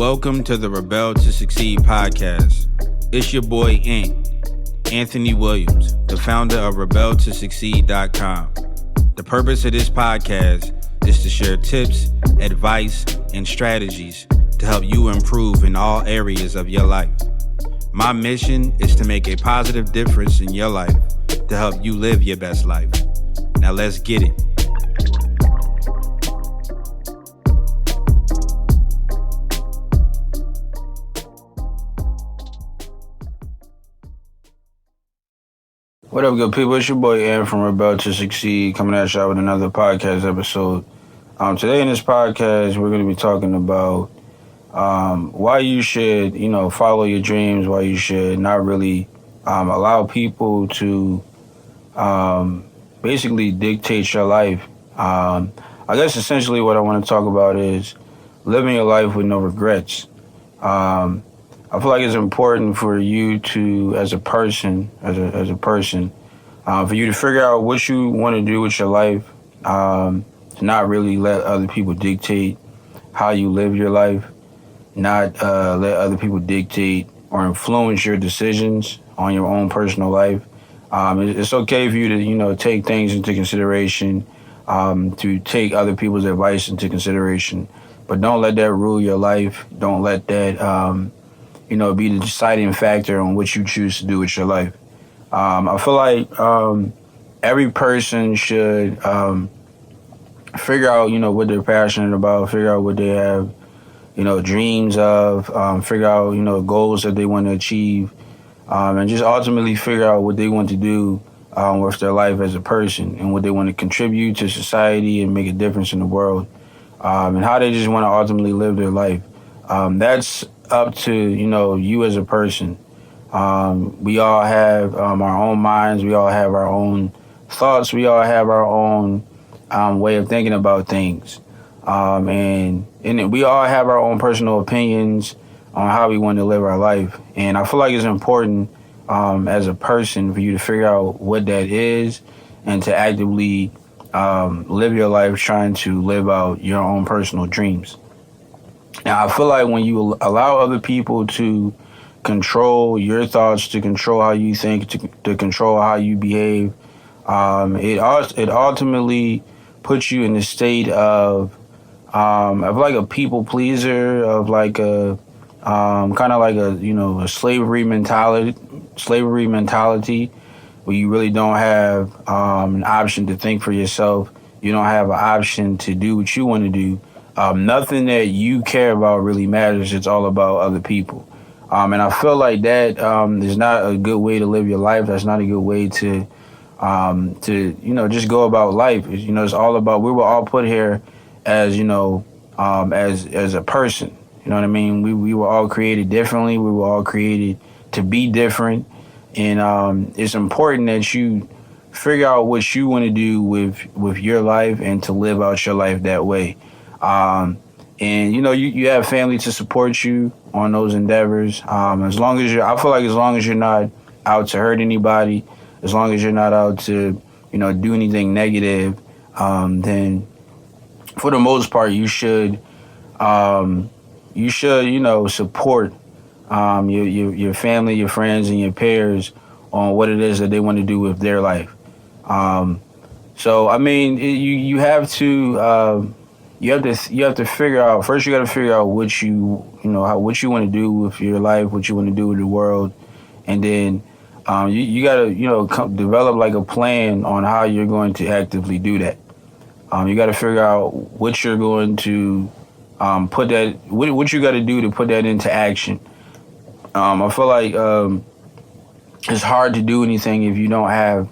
Welcome to the Rebel to Succeed podcast. It's your boy, Anthony Williams, the founder of RebelToSucceed.com. The purpose of this podcast is to share tips, advice, and strategies to help you improve in all areas of your life. My mission is to make a positive difference in your life to help you live your best life. Now let's get it. What up, good people? It's your boy, Ant from Rebel to Succeed, coming at y'all with another podcast episode. Today in this podcast, we're going to be talking about why you should, follow your dreams, why you should not really allow people to basically dictate your life. I guess essentially what I want to talk about is living your life with no regrets. I feel like it's important for you to, as a person, for you to figure out what you want to do with your life, to not really let other people dictate how you live your life, not let other people dictate or influence your decisions on your own personal life. It's okay for you to, take things into consideration, to take other people's advice into consideration, but don't let that rule your life. Don't let that be the deciding factor on what you choose to do with your life. I feel like every person should figure out, what they're passionate about, figure out what they have, dreams of, figure out, goals that they want to achieve, and just ultimately figure out what they want to do with their life as a person and what they want to contribute to society and make a difference in the world, and how they just want to ultimately live their life. That's up to, you as a person. We all have our own minds. We all have our own thoughts. We all have our own way of thinking about things. And we all have our own personal opinions on how we want to live our life. And I feel like it's important as a person for you to figure out what that is and to actively live your life trying to live out your own personal dreams. Now, I feel like when you allow other people to control your thoughts, to control how you think, to control how you behave, it ultimately puts you in a state of like a people pleaser, of like a kind of like a slavery mentality, where you really don't have an option to think for yourself. You don't have an option to do what you want to do. Nothing that you care about really matters. It's all about other people. And I feel like that is not a good way to live your life. That's not a good way to just go about life. It's all about, we were all put here as, as a person. You know what I mean? We were all created differently. We were all created to be different. And it's important that you figure out what you want to do with your life and to live out your life that way. And you have family to support you on those endeavors. I feel like as long as you're not out to hurt anybody, as long as you're not out to, do anything negative, then for the most part, you should support, your family, your friends, and your peers on what it is that they want to do with their life. So, I mean, you have to, you have to figure out, first you got to figure out what you want to do with your life, what you want to do with the world. And then you got to, develop like a plan on how you're going to actively do that. You got to figure out what you're going to what you got to do to put that into action. I feel like it's hard to do anything if you don't have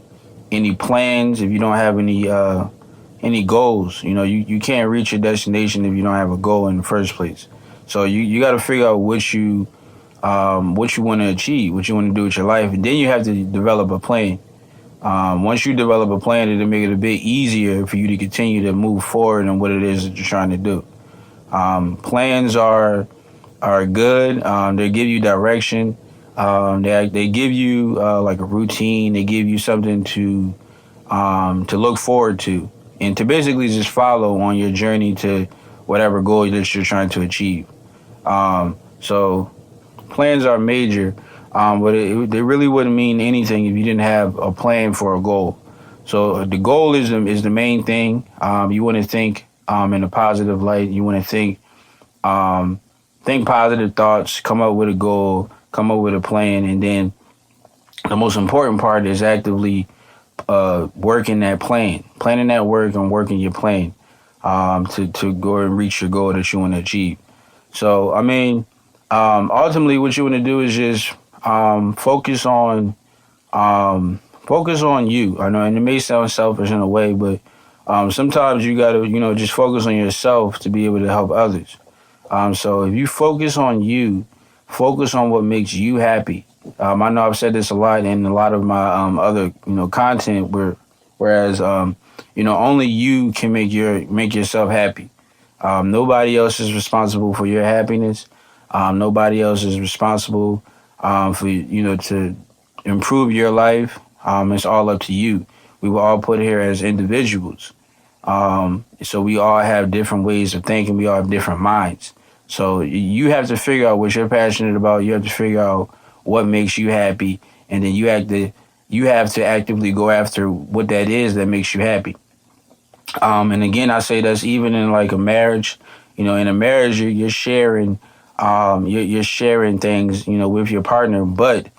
any plans, if you don't have any goals. You can't reach your destination if you don't have a goal in the first place. So you got to figure out what you want to achieve, what you want to do with your life, and then you have to develop a plan. Once you develop a plan, it'll make it a bit easier for you to continue to move forward in what it is that you're trying to do. Plans are good. They give you direction. They give you like a routine. They give you something to look forward to, and to basically just follow on your journey to whatever goal that you're trying to achieve. So plans are major, but they really wouldn't mean anything if you didn't have a plan for a goal. So the goal is the main thing. You want to think in a positive light. You want to think positive thoughts, come up with a goal, come up with a plan, and then the most important part is actively working that plan, planning that work and working your plan to go and reach your goal that you want to achieve. So, I mean, ultimately, what you want to do is just focus on you. I know, and it may sound selfish in a way, but sometimes you got to, just focus on yourself to be able to help others. So if you focus on you, focus on what makes you happy. I know I've said this a lot in a lot of my other content, whereas only you can make yourself happy. Nobody else is responsible for your happiness. Nobody else is responsible for to improve your life. It's all up to you. We were all put here as individuals, so we all have different ways of thinking. We all have different minds. So you have to figure out what you're passionate about. You have to figure out what makes you happy, and then you have to actively go after what that is that makes you happy. And again, I say that's even in like a marriage. In a marriage, you're sharing, you're sharing things, with your partner, but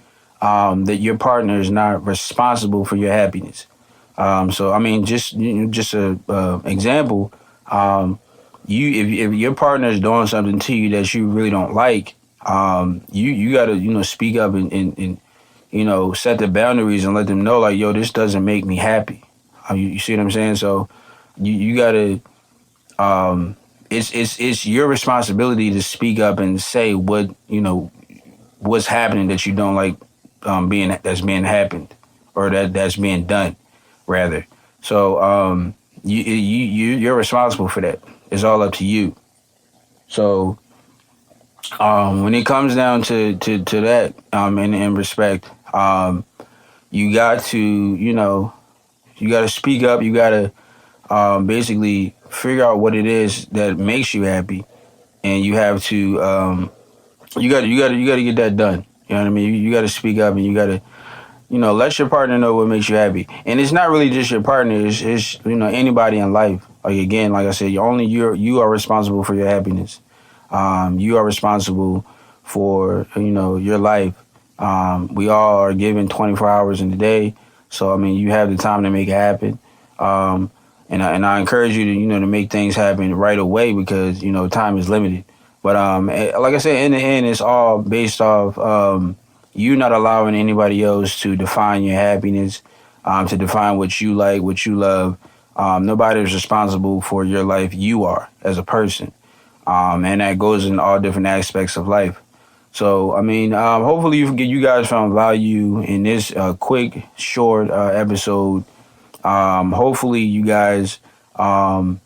that your partner is not responsible for your happiness. So I mean, just a example. If your partner is doing something to you that you really don't like, you gotta speak up and set the boundaries and let them know, like, yo, this doesn't make me happy. You see what I'm saying? So you gotta it's your responsibility to speak up and say what's happening that you don't like that's being happened, or that's being done rather. So you're responsible for that. It's all up to you. So when it comes down to that, in respect, you got to speak up. You got to basically figure out what it is that makes you happy, and you have to you got to get that done. You know what I mean? You got to speak up, and you got to let your partner know what makes you happy. And it's not really just your partner. It's anybody in life. Like, again, like I said, you are responsible for your happiness. You are responsible for your life. We all are given 24 hours in the day, so I mean, you have the time to make it happen. And I encourage you to make things happen right away, because time is limited. But like I said, in the end, it's all based off you not allowing anybody else to define your happiness, to define what you like, what you love. Nobody is responsible for your life. You are, as a person. And that goes in all different aspects of life. So, I mean, hopefully you guys found value in this quick, short episode. Hopefully you guys are,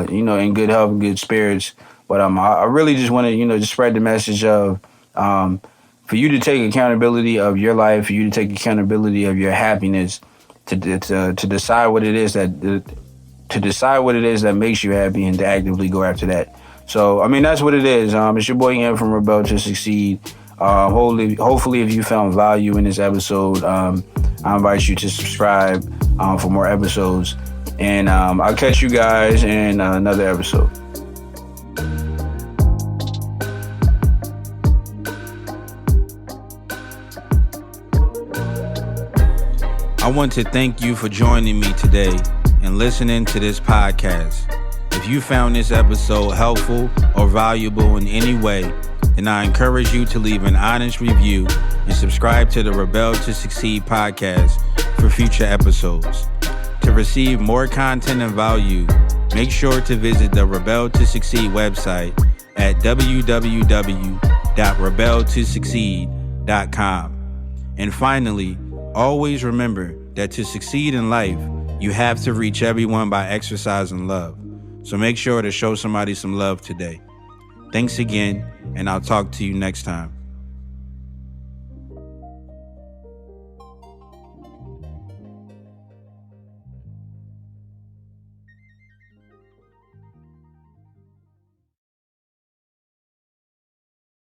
in good health and good spirits. But I really just want to, just spread the message of for you to take accountability of your life, for you to take accountability of your happiness, to decide what it is that makes you happy, and to actively go after that. So, I mean, that's what it is. It's your boy Ian from Rebel to Succeed. Hopefully, if you found value in this episode, I invite you to subscribe for more episodes. And I'll catch you guys in another episode. I want to thank you for joining me today and listening to this podcast. If you found this episode helpful or valuable in any way, then I encourage you to leave an honest review and subscribe to the Rebel to Succeed podcast for future episodes. To receive more content and value, make sure to visit the Rebel to Succeed website at www.rebeltosucceed.com. And finally, always remember that to succeed in life, you have to reach everyone by exercising love. So make sure to show somebody some love today. Thanks again, and I'll talk to you next time.